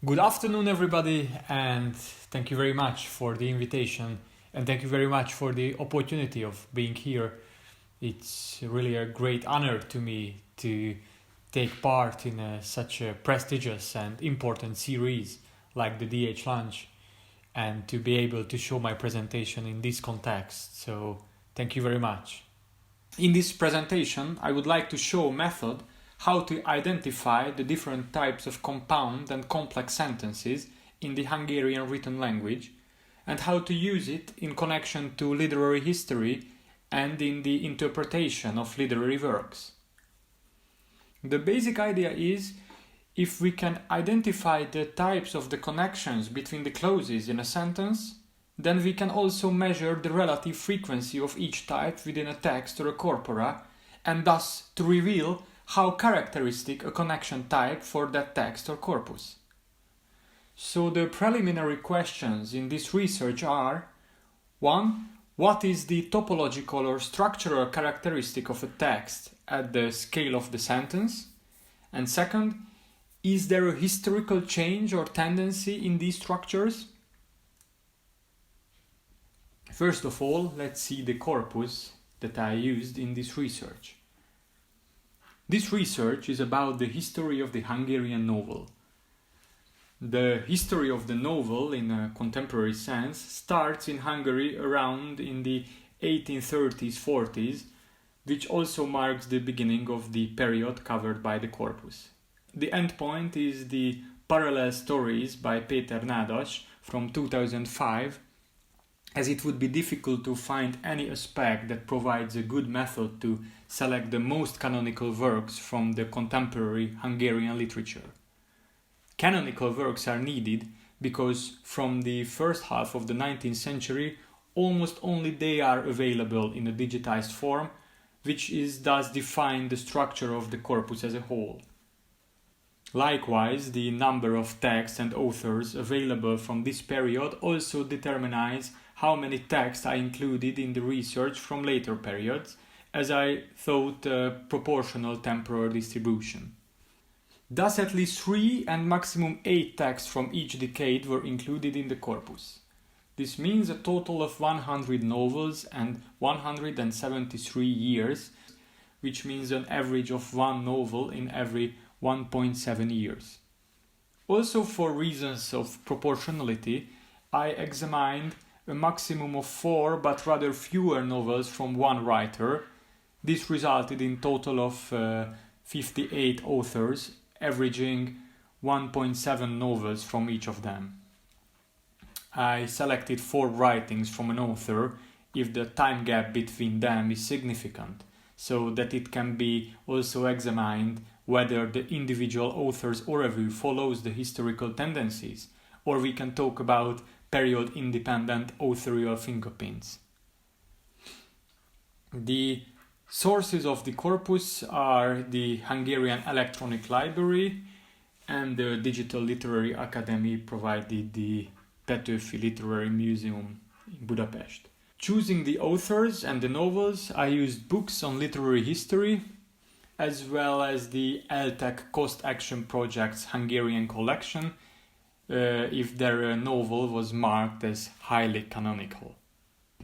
Good afternoon, everybody, and thank you very much for the invitation, and thank you very much for the opportunity of being here. It's really a great honor to me to take part in such a prestigious and important series like the DH Lunch, and to be able to show my presentation in this context. So, thank you very much. In this presentation, I would like to show a method how to identify the different types of compound and complex sentences in the Hungarian written language, and how to use it in connection to literary history and in the interpretation of literary works. The basic idea is, if we can identify the types of the connections between the clauses in a sentence, then we can also measure the relative frequency of each type within a text or a corpora, and thus to reveal how characteristic a connection type for that text or corpus. So the preliminary questions in this research are: 1. What is the topological or structural characteristic of a text at the scale of the sentence? And second, is there a historical change or tendency in these structures? First of all, let's see the corpus that I used in this research. This research is about the history of the Hungarian novel. The history of the novel, in a contemporary sense, starts in Hungary around in the 1830s-40s, which also marks the beginning of the period covered by the corpus. The endpoint is the Parallel Stories by Péter Nádas from 2005, as it would be difficult to find any aspect that provides a good method to select the most canonical works from the contemporary Hungarian literature. Canonical works are needed because from the first half of the 19th century, almost only they are available in a digitized form, which is thus define the structure of the corpus as a whole. Likewise, the number of texts and authors available from this period also determines how many texts are included in the research from later periods, as I thought proportional temporal distribution. Thus, at least 3 and maximum 8 texts from each decade were included in the corpus. This means a total of 100 novels and 173 years, which means an average of one novel in every 1.7 years. Also, for reasons of proportionality, I examined a maximum of 4 but rather fewer novels from one writer. This resulted in total of 58 authors, averaging 1.7 novels from each of them. I selected 4 writings from an author if the time gap between them is significant, so that it can be also examined whether the individual author's overview follows the historical tendencies, or we can talk about period-independent authorial fingerprints. The sources of the corpus are the Hungarian Electronic Library and the Digital Literary Academy provided the Petőfi Literary Museum in Budapest. Choosing the authors and the novels, I used books on literary history, as well as the ELTEC Cost Action Project's Hungarian collection, if their novel was marked as highly canonical.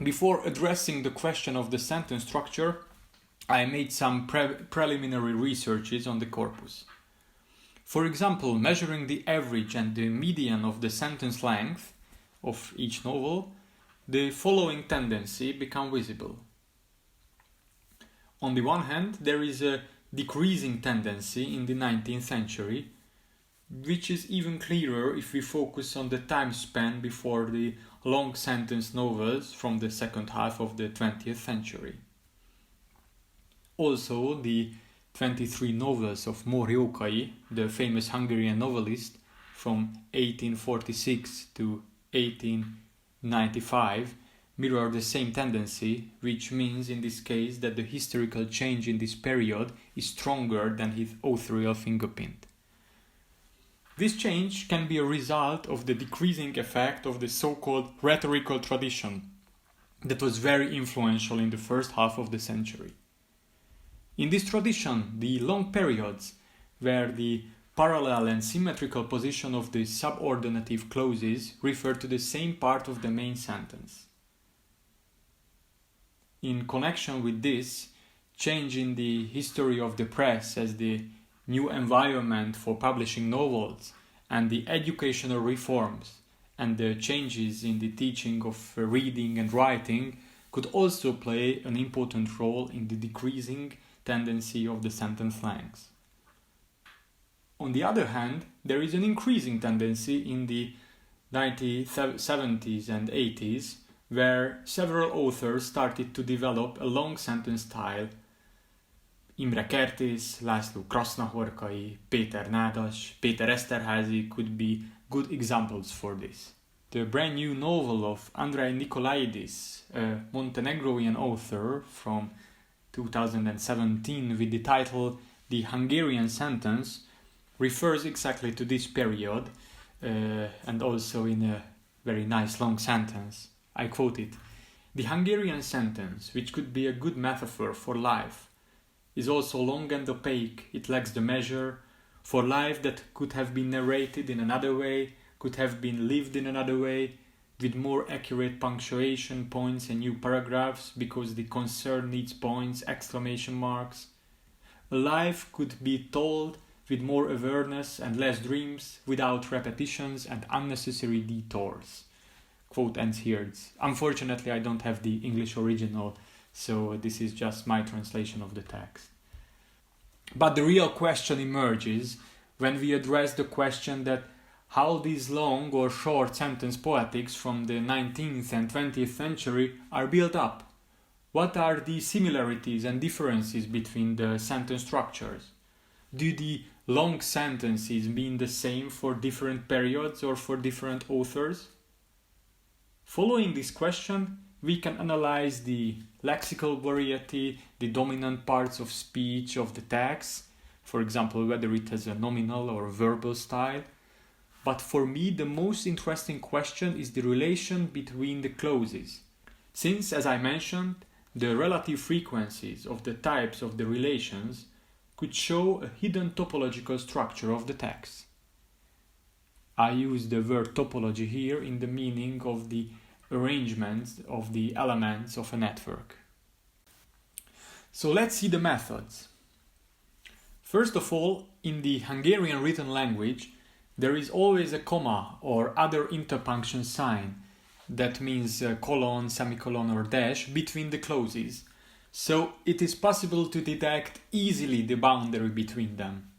Before addressing the question of the sentence structure, I made some preliminary researches on the corpus. For example, measuring the average and the median of the sentence length of each novel, the following tendency become visible. On the one hand, there is a decreasing tendency in the 19th century, which is even clearer if we focus on the time span before the long sentence novels from the second half of the 20th century. Also, the 23 novels of Mór Jókai, the famous Hungarian novelist, from 1846 to 1895, mirror the same tendency, which means in this case that the historical change in this period is stronger than his authorial fingerprint. This change can be a result of the decreasing effect of the so-called rhetorical tradition that was very influential in the first half of the century. In this tradition, the long periods where the parallel and symmetrical position of the subordinative clauses refer to the same part of the main sentence. In connection with this, change in the history of the press as the new environment for publishing novels and the educational reforms and the changes in the teaching of reading and writing could also play an important role in the decreasing tendency of the sentence lengths. On the other hand, there is an increasing tendency in the 1970s and 80s where several authors started to develop a long sentence style. Imre Kertész, László Krasznahorkai, Péter Nádas, Péter Eszterházy could be good examples for this. The brand new novel of Andrei Nikolaidis, a Montenegroian author from 2017 with the title The Hungarian Sentence, refers exactly to this period and also in a very nice long sentence. I quote it: "The Hungarian sentence, which could be a good metaphor for life, is also long and opaque. It lacks the measure. For life that could have been narrated in another way, could have been lived in another way, with more accurate punctuation points and new paragraphs, because the concern needs points, exclamation marks. A life could be told with more awareness and less dreams, without repetitions and unnecessary detours." Quote ends here. Unfortunately, I don't have the English original, so this is just my translation of the text. But the real question emerges when we address the question that how these long or short sentence poetics from the 19th and 20th century are built up. What are the similarities and differences between the sentence structures? Do the long sentences mean the same for different periods or for different authors? Following this question, we can analyze the lexical variety, the dominant parts of speech of the text, for example, whether it has a nominal or verbal style. But for me, the most interesting question is the relation between the clauses. Since, as I mentioned, the relative frequencies of the types of the relations could show a hidden topological structure of the text. I use the word topology here in the meaning of the arrangement of the elements of a network. So let's see the methods. First of all, in the Hungarian written language, there is always a comma or other interpunction sign, that means a colon, semicolon or dash, between the clauses. So it is possible to detect easily the boundary between them.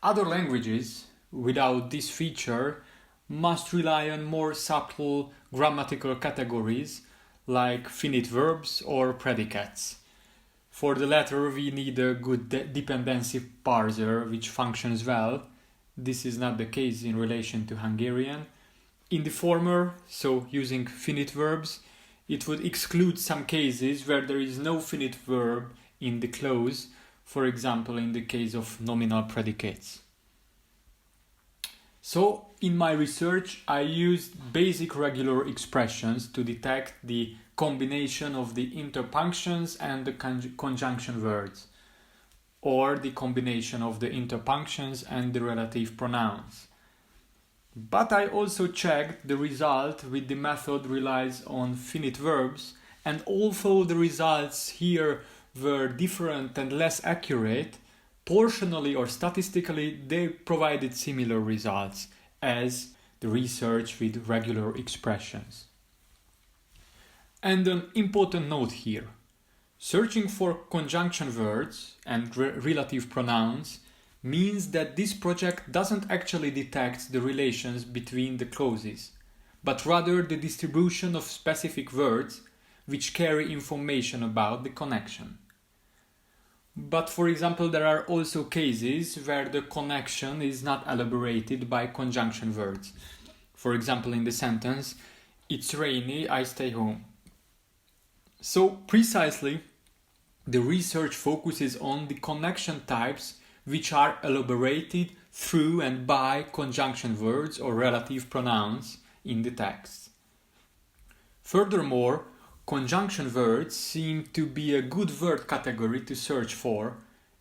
Other languages, without this feature, must rely on more subtle grammatical categories like finite verbs or predicates. For the latter, we need a good dependency parser which functions well. This is not the case in relation to Hungarian. In the former, so using finite verbs, it would exclude some cases where there is no finite verb in the clause, for example in the case of nominal predicates. So, in my research, I used basic regular expressions to detect the combination of the interpunctions and the conjunction words, or the combination of the interpunctions and the relative pronouns. But I also checked the result with the method relies on finite verbs, and although the results here were different and less accurate, portionally or statistically they provided similar results as the research with regular expressions. And an important note here. Searching for conjunction words and relative pronouns means that this project doesn't actually detect the relations between the clauses, but rather the distribution of specific words which carry information about the connection. But for example, there are also cases where the connection is not elaborated by conjunction words. For example, in the sentence, "It's rainy, I stay home." So precisely, the research focuses on the connection types which are elaborated through and by conjunction words or relative pronouns in the text. Furthermore, conjunction words seem to be a good word category to search for,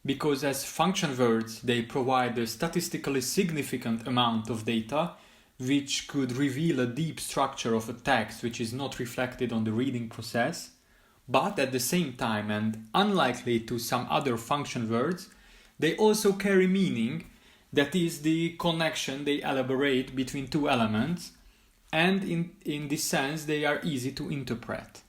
because as function words they provide a statistically significant amount of data which could reveal a deep structure of a text which is not reflected on the reading process, but at the same time, and unlikely to some other function words, they also carry meaning, that is the connection they elaborate between two elements, and in this sense they are easy to interpret.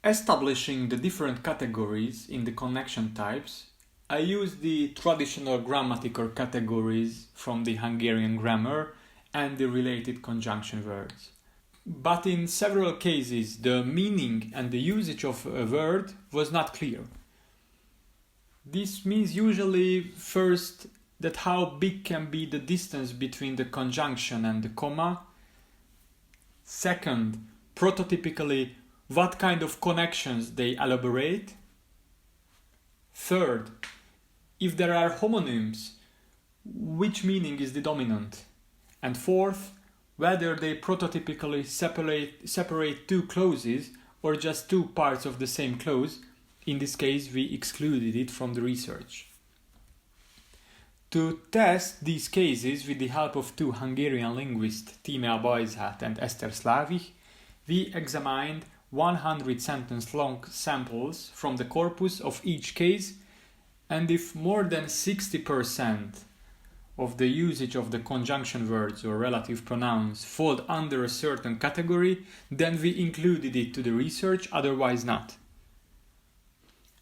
Establishing the different categories in the connection types, I use the traditional grammatical categories from the Hungarian grammar and the related conjunction words. But in several cases, the meaning and the usage of a word was not clear. This means usually first that how big can be the distance between the conjunction and the comma. Second, prototypically, what kind of connections they elaborate. Third, if there are homonyms, which meaning is the dominant? And fourth, whether they prototypically separate two clauses or just two parts of the same clause. In this case, we excluded it from the research. To test these cases with the help of two Hungarian linguists, Tímea Bajzát and Eszter Szlavich, we examined 100 sentence-long samples from the corpus of each case, and if more than 60% of the usage of the conjunction words or relative pronouns fall under a certain category, then we included it to the research, otherwise not.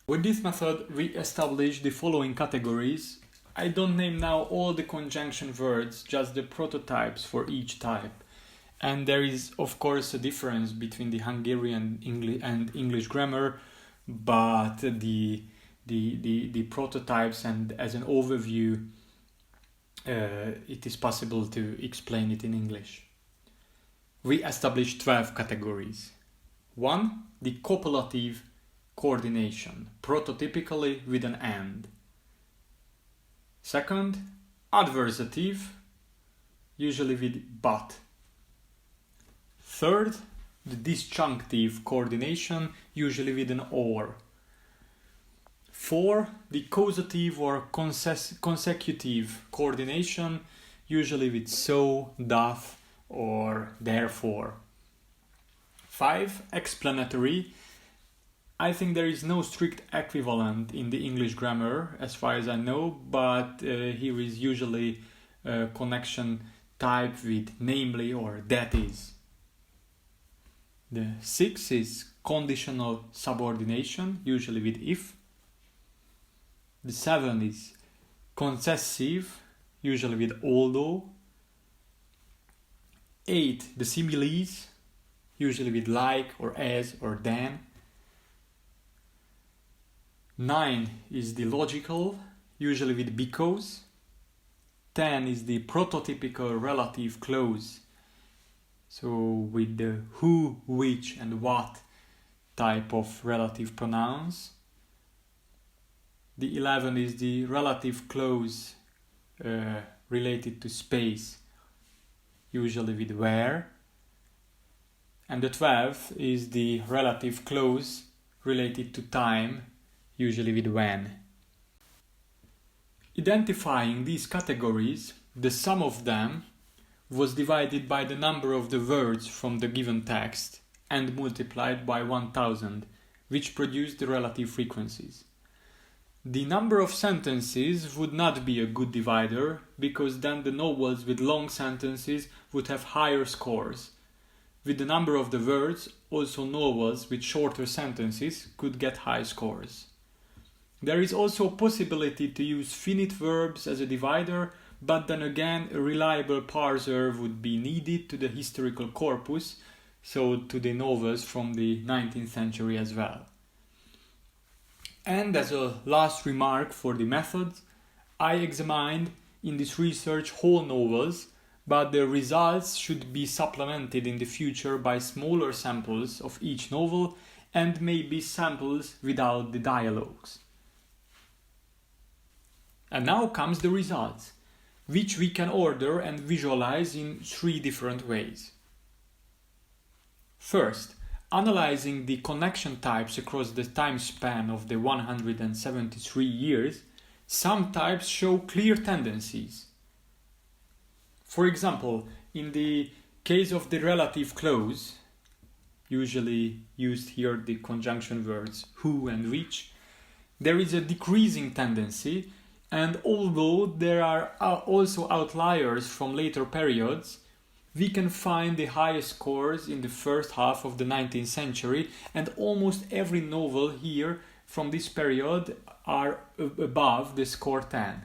With this method, we established the following categories. I don't name now all the conjunction words, just the prototypes for each type. And there is, of course, a difference between the Hungarian and English grammar, but the prototypes, and as an overview, it is possible to explain it in English. We established 12 categories. 1. The copulative coordination, prototypically with an and. Second, adversative, usually with but. Third, the disjunctive coordination, usually with an or. 4. The causative or consecutive coordination, usually with so, doth, or therefore. 5. Explanatory. I think there is no strict equivalent in the English grammar, as far as I know, but here is usually a connection type with namely or that is. The 6 is conditional subordination, usually with if. The 7 is concessive, usually with although. 8, the similes, usually with like or as or than. 9 is the logical, usually with because. 10 is the prototypical relative clause, so with the who, which and what type of relative pronouns. The 11 is the relative clause related to space, usually with where. And the 12th is the relative clause related to time, usually with when. Identifying these categories, the sum of them was divided by the number of the words from the given text and multiplied by 1000, which produced the relative frequencies. The number of sentences would not be a good divider, because then the novels with long sentences would have higher scores. With the number of the words, also novels with shorter sentences could get high scores. There is also a possibility to use finite verbs as a divider, but then again a reliable parser would be needed to the historical corpus, so to the novels from the 19th century as well. And as a last remark for the methods, I examined in this research whole novels, but the results should be supplemented in the future by smaller samples of each novel and maybe samples without the dialogues. And now comes the results, which we can order and visualize in 3 different ways. First, analyzing the connection types across the time span of the 173 years, some types show clear tendencies. For example, in the case of the relative clause, usually used here the conjunction words who and which, there is a decreasing tendency, and although there are also outliers from later periods, we can find the highest scores in the first half of the 19th century, and almost every novel here from this period are above the score 10.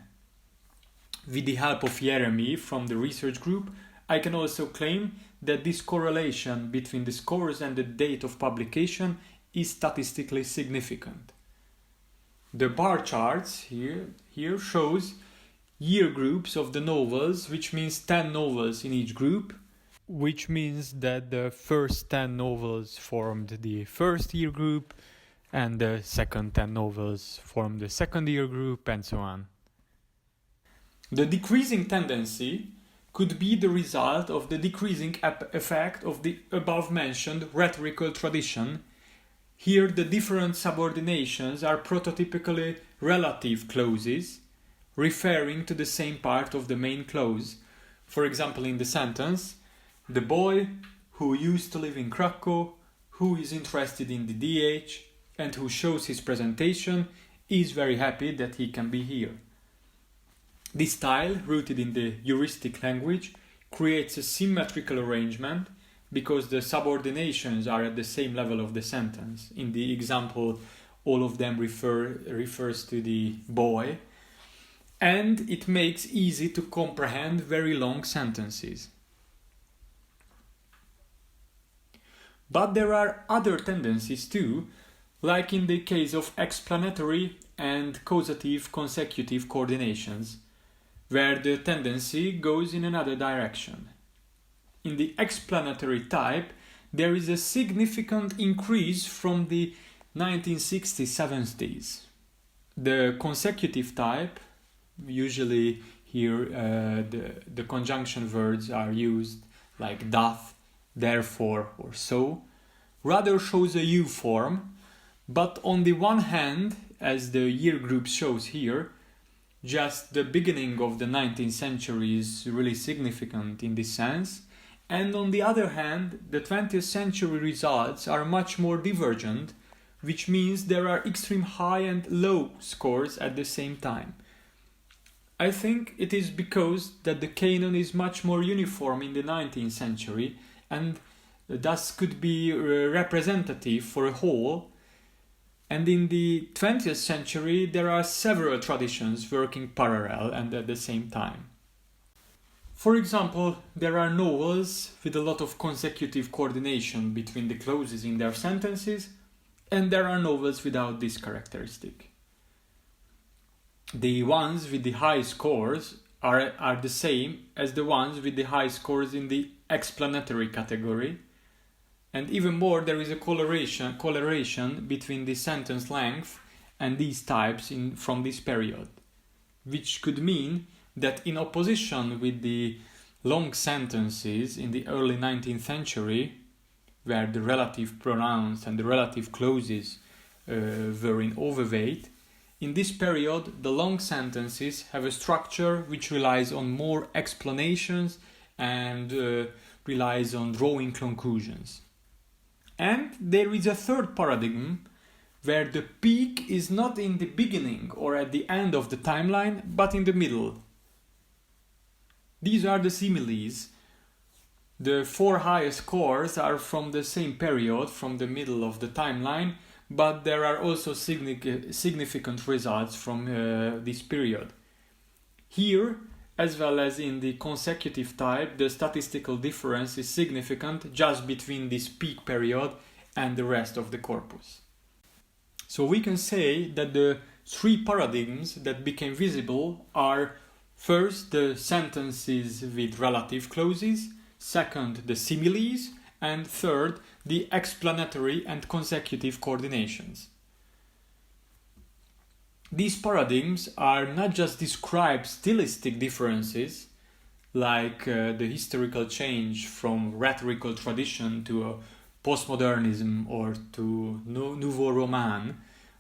With the help of Jeremy from the research group, I can also claim that this correlation between the scores and the date of publication is statistically significant. The bar charts here shows year groups of the novels, which means 10 novels in each group, which means that the first 10 novels formed the first year group and the second 10 novels formed the second year group, and so on. The decreasing tendency could be the result of the decreasing effect of the above-mentioned rhetorical tradition. Here the different subordinations are prototypically relative clauses, referring to the same part of the main clause. For example, in the sentence, the boy who used to live in Kraków, who is interested in the DH, and who shows his presentation, is very happy that he can be here. This style, rooted in the heuristic language, creates a symmetrical arrangement because the subordinations are at the same level of the sentence. In the example, all of them refers to the boy, and it makes easy to comprehend very long sentences. But there are other tendencies too, like in the case of explanatory and causative consecutive coordinations, where the tendency goes in another direction. In the explanatory type, there is a significant increase from the 1960s-70s. The consecutive type, usually here the conjunction words are used like doth, therefore, or so, rather shows a U form, but on the one hand, as the year group shows here, just the beginning of the 19th century is really significant in this sense, and on the other hand, the 20th century results are much more divergent, which means there are extreme high and low scores at the same time. I think it is because that the canon is much more uniform in the 19th century and thus could be representative for a whole, and in the 20th century there are several traditions working parallel and at the same time. For example, there are novels with a lot of consecutive coordination between the clauses in their sentences, and there are novels without this characteristic. The ones with the high scores are the same as the ones with the high scores in the explanatory category, and even more, there is a correlation between the sentence length and these types from this period, which could mean that in opposition with the long sentences in the early 19th century, where the relative pronouns and the relative clauses were in overweight, in this period the long sentences have a structure which relies on more explanations and relies on drawing conclusions. And there is a third paradigm where the peak is not in the beginning or at the end of the timeline, but in the middle. These are the similes. The four highest scores are from the same period, from the middle of the timeline, but there are also significant results from this period. Here, as well as in the consecutive type, the statistical difference is significant just between this peak period and the rest of the corpus. So we can say that the three paradigms that became visible are first the sentences with relative clauses, second the similes, and third the explanatory and consecutive coordinations. These paradigms are not just describe stylistic differences, like the historical change from rhetorical tradition to a postmodernism or to nouveau roman,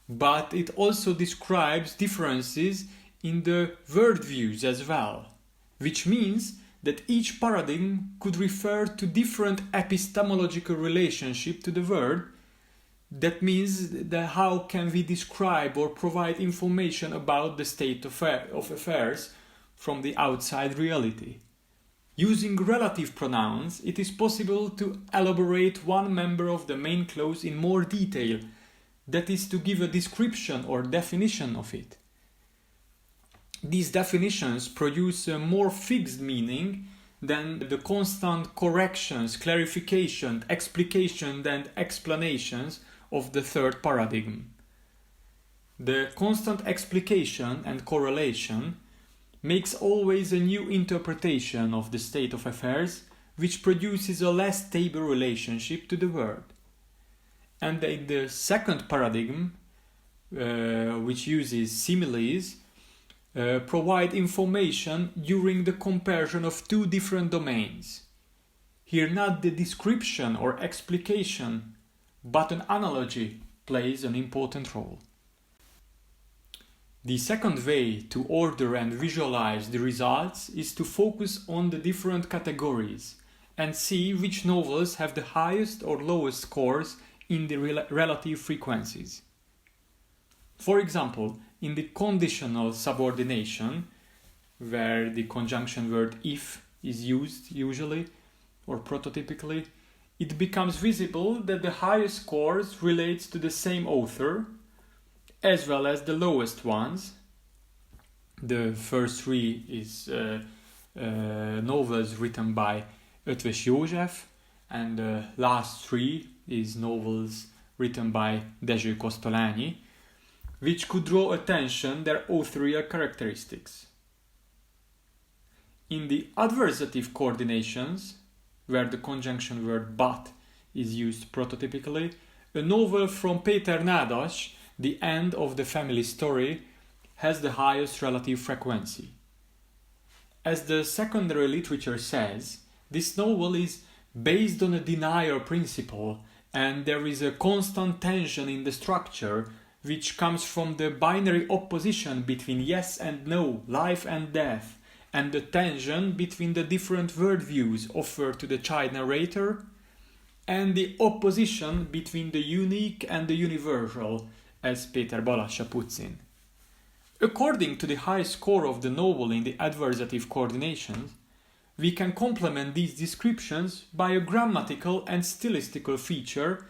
but it also describes differences in the worldviews as well, which means that each paradigm could refer to different epistemological relationship to the world. That means that how can we describe or provide information about the state of affairs from the outside reality. Using relative pronouns, it is possible to elaborate one member of the main clause in more detail, that is, to give a description or definition of it. These definitions produce a more fixed meaning than the constant corrections, clarification, explication, and explanations of the third paradigm. The constant explication and correlation makes always a new interpretation of the state of affairs, which produces a less stable relationship to the world. And in the second paradigm, which uses similes, provide information during the comparison of two different domains. Here not the description or explication, but an analogy plays an important role. The second way to order and visualize the results is to focus on the different categories and see which novels have the highest or lowest scores in the relative frequencies. For example, in the conditional subordination, where the conjunction word if is used usually or prototypically, it becomes visible that the highest scores relates to the same author, as well as the lowest ones. The first three is novels written by Eötvös József, and the last three is novels written by Dezső Kosztolányi, which could draw attention their authorial characteristics. In the adversative coordinations, where the conjunction word but is used prototypically, a novel from Péter Nádas, The End of the Family Story, has the highest relative frequency. As the secondary literature says, this novel is based on a denial principle, and there is a constant tension in the structure which comes from the binary opposition between yes and no, life and death, and the tension between the different worldviews offered to the child narrator, and the opposition between the unique and the universal, as Péter Balassa puts in. According to the high score of the novel in the adversative coordinations, we can complement these descriptions by a grammatical and stylistical feature,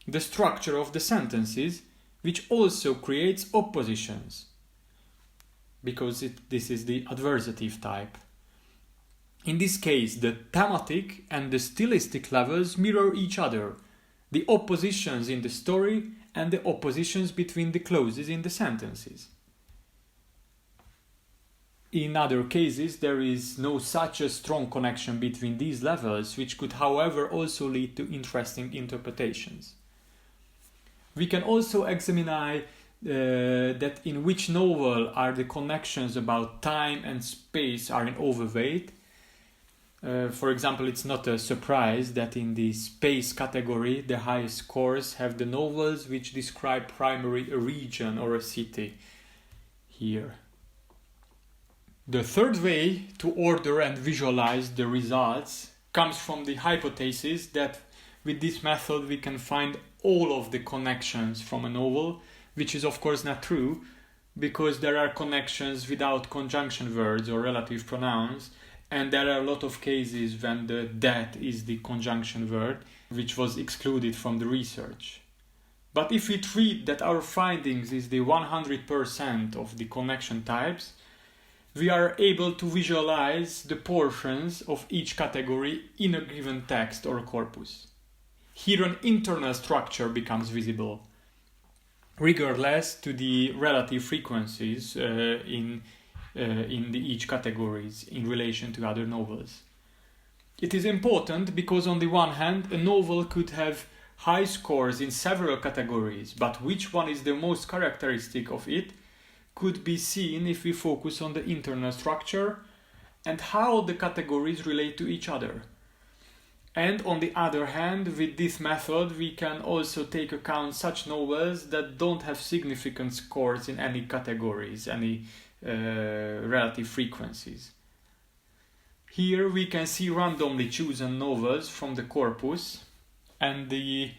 the structure of the sentences, which also creates oppositions, because this is the adversative type. In this case, the thematic and the stylistic levels mirror each other, the oppositions in the story and the oppositions between the clauses in the sentences. In other cases, there is no such a strong connection between these levels, which could, however, also lead to interesting interpretations. We can also examine that in which novel are the connections about time and space are in overweight. For example, it's not a surprise that in the space category, the highest scores have the novels which describe primarily a region or a city here. The third way to order and visualize the results comes from the hypothesis that with this method we can find all of the connections from a novel, which is of course not true, because there are connections without conjunction words or relative pronouns, and there are a lot of cases when the that is the conjunction word, which was excluded from the research. But if we treat that our findings is the 100% of the connection types, we are able to visualize the portions of each category in a given text or corpus. Here an internal structure becomes visible, regardless to the relative frequencies in each categories in relation to other novels. It is important because on the one hand, a novel could have high scores in several categories, but which one is the most characteristic of it could be seen if we focus on the internal structure and how the categories relate to each other. And on the other hand, with this method, we can also take account such novels that don't have significant scores in any categories, any relative frequencies. Here we can see randomly chosen novels from the corpus, and the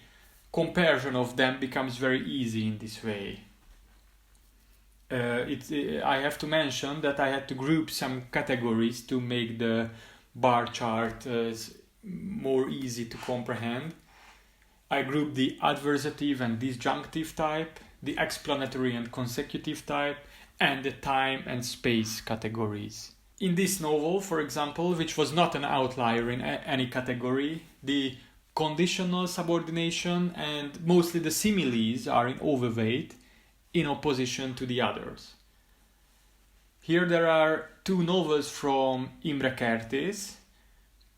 comparison of them becomes very easy in this way. I have to mention that I had to group some categories to make the bar chart more easy to comprehend. I grouped the adversative and disjunctive type, the explanatory and consecutive type, and the time and space categories. In this novel, for example, which was not an outlier in any category, the conditional subordination and mostly the similes are in overweight in opposition to the others. Here there are two novels from Imre Kertész,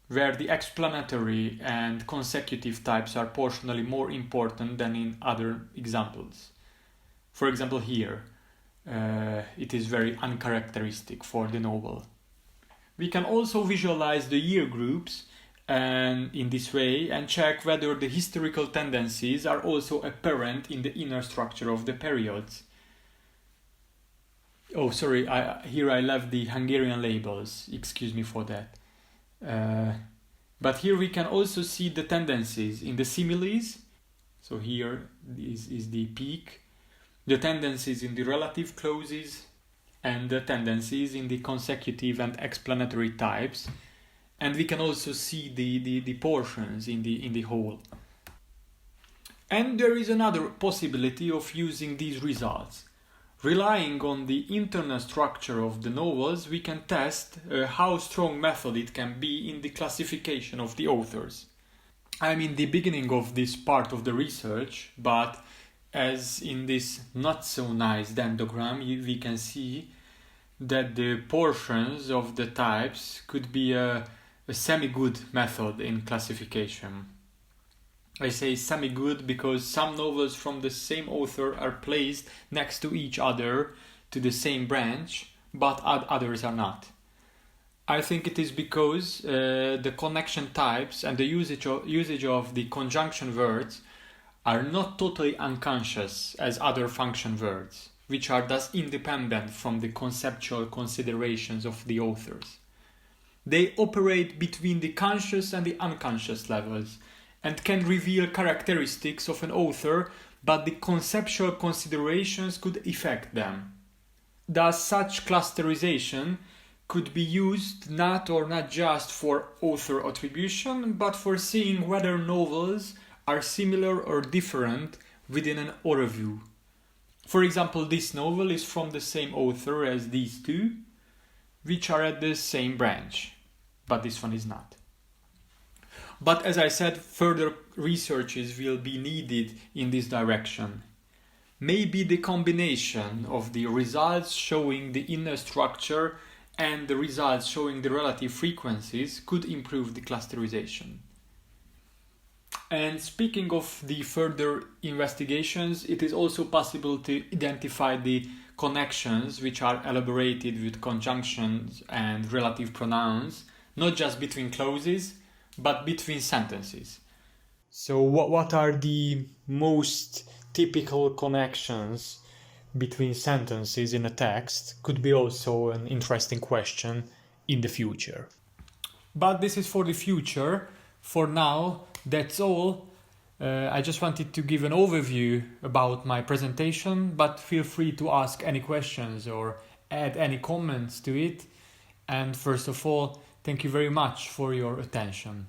where the explanatory and consecutive types are portionally more important than in other examples. For example, here, it is very uncharacteristic for the novel. We can also visualize the year groups and in this way and check whether the historical tendencies are also apparent in the inner structure of the periods. Oh, sorry, here I left the Hungarian labels, excuse me for that. But here we can also see the tendencies in the similes. So here is the peak, the tendencies in the relative clauses, and the tendencies in the consecutive and explanatory types. And we can also see the portions in the whole. And there is another possibility of using these results. Relying on the internal structure of the novels, we can test how strong method it can be in the classification of the authors. I'm in the beginning of this part of the research, but as in this not so nice dendrogram, we can see that the portions of the types could be a semi-good method in classification. I say semi-good because some novels from the same author are placed next to each other to the same branch, but others are not. I think it is because the connection types and the usage of the conjunction words are not totally unconscious as other function words, which are thus independent from the conceptual considerations of the authors. They operate between the conscious and the unconscious levels and can reveal characteristics of an author, but the conceptual considerations could affect them. Thus, such clusterization could be used not just for author attribution, but for seeing whether novels are similar or different within an overview. For example, this novel is from the same author as these two, which are at the same branch, but this one is not. But as I said, further researches will be needed in this direction. Maybe the combination of the results showing the inner structure and the results showing the relative frequencies could improve the clusterization. And speaking of the further investigations, it is also possible to identify the connections which are elaborated with conjunctions and relative pronouns, not just between clauses, but between sentences. So what are the most typical connections between sentences in a text could be also an interesting question in the future. But this is for the future. For now, that's all. I just wanted to give an overview about my presentation, but feel free to ask any questions or add any comments to it. And first of all, thank you very much for your attention.